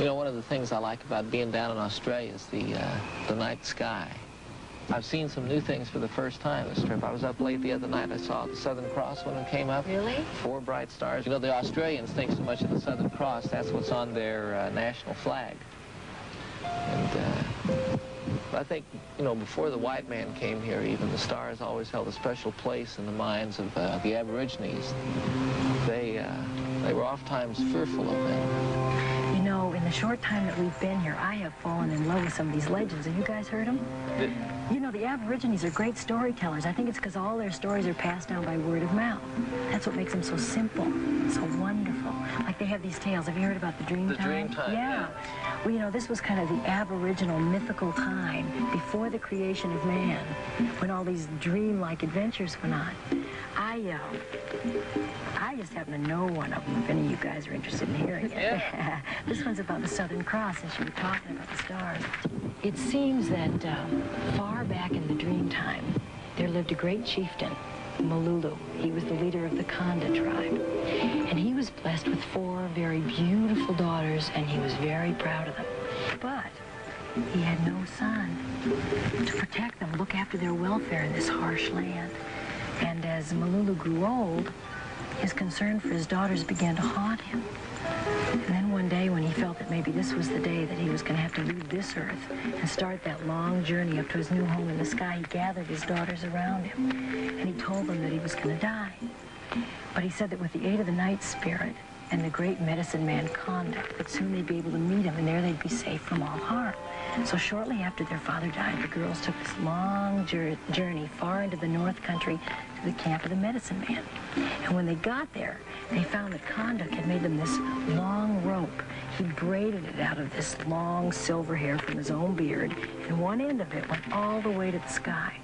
You know, one of the things I like about being down in Australia is the night sky. I've seen some new things for the first time this trip. I was up late the other night. I saw the Southern Cross when it came up. Really? 4 bright stars. You know, the Australians think so much of the Southern Cross. That's what's on their national flag. And I think, you know, before the white man came here, even, the stars always held a special place in the minds of the Aborigines. They were oftentimes fearful of them. You know, in the short time that we've been here, I have fallen in love with some of these legends. Have you guys heard them? You know, the Aborigines are great storytellers. I think it's because all their stories are passed down by word of mouth. That's what makes them so simple, so wonderful. Like they have these tales. Have you heard about the dream time? The dream time, yeah. Well, you know, this was kind of the aboriginal mythical time before the creation of man, when all these dream-like adventures went on. I just happen to know one of them, if any of you guys are interested in hearing it. Yeah. This one's about the Southern Cross, since you were talking about the stars. It seems that far back in the dream time, there lived a great chieftain, Malulu. He was the leader of the Konda tribe. And he was blessed with 4 very beautiful daughters, and he was very proud of them. But he had no son to protect them, look after their welfare in this harsh land. And as Malulu grew old, his concern for his daughters began to haunt him. And then one day, when he felt that maybe this was the day that he was going to have to leave this earth and start that long journey up to his new home in the sky, he gathered his daughters around him, and he told them that he was going to die. But he said that with the aid of the night spirit and the great medicine man Konda, that soon they'd be able to meet him, and there they'd be safe from all harm. So shortly after their father died, the girls took this long journey far into the North Country to the camp of the medicine man. And when they got there, they found that Konda had made them this long rope. He braided it out of this long silver hair from his own beard, and one end of it went all the way to the sky.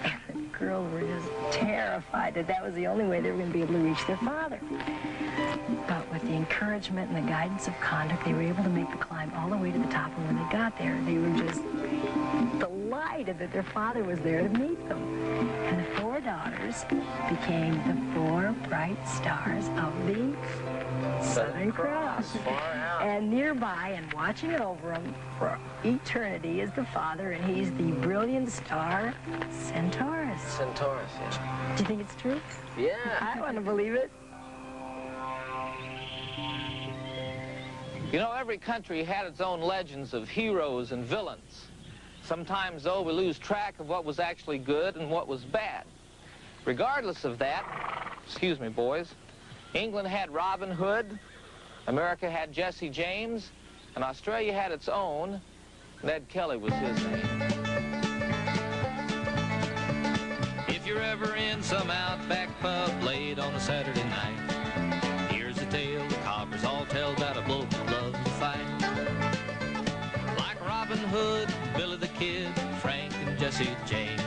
And the girls were just terrified that that was the only way they were going to be able to reach their father. But with the encouragement and the guidance of Konda, they were able to make the climb all the way to the top. And when they got there, they were just delighted that their father was there to meet them. And the 4 daughters became the 4 bright stars of the Southern Cross. And nearby and watching over them for eternity is the father, and he's the brilliant star Centaurus. Centaurus, yeah. Do you think it's true? Yeah. I want to believe it. You know, every country had its own legends of heroes and villains. Sometimes, though, we lose track of what was actually good and what was bad. Regardless of that, excuse me, boys, England had Robin Hood, America had Jesse James, and Australia had its own. Ned Kelly was his name. If you're ever in some outback pub late on a Saturday night, here's a tale the coppers all tell about a bloke who loves to fight. Like Robin Hood, Billy the Kid, Frank and Jesse James,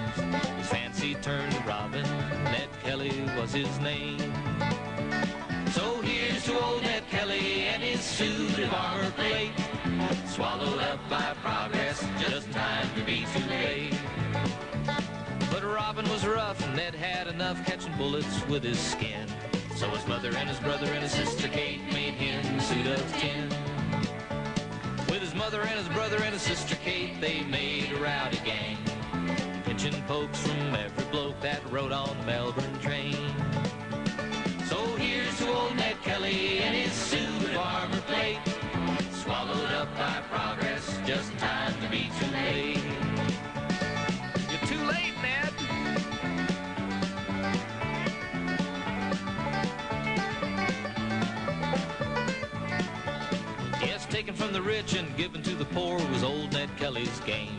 his fancy turned to Robin, Ned Kelly was his name. So here's to old Ned Kelly and his suit of armor plate, swallowed up by progress, just in time to be too late. But Robin was rough, and Ned had enough catching bullets with his skin. So his mother and his brother and his sister Kate made him a suit of tin. With his mother and his brother and his sister Kate, they made a rowdy gang, pitching pokes from every bloke that rode on the Melbourne train. So here's to old Ned Kelly and his suit of armor plate, swallowed up by progress, just in time to be too late. You're too late, Ned. Yes, taken from the rich and given to the poor was old Ned Kelly's game.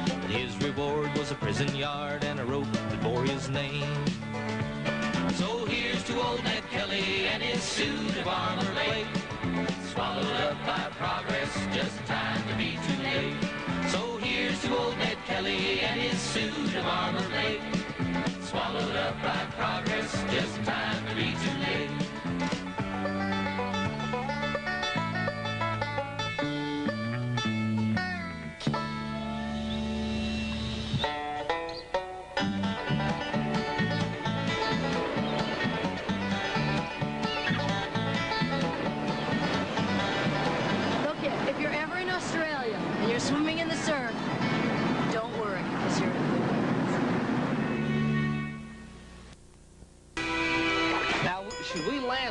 But his reward was a prison yard and a rope that bore his name. So here's to old Ned Kelly and his suit of armor plate, swallowed up by progress, just in time to be too late. So here's to old Ned Kelly and his suit of armor plate, swallowed up by progress, just in time to be too late.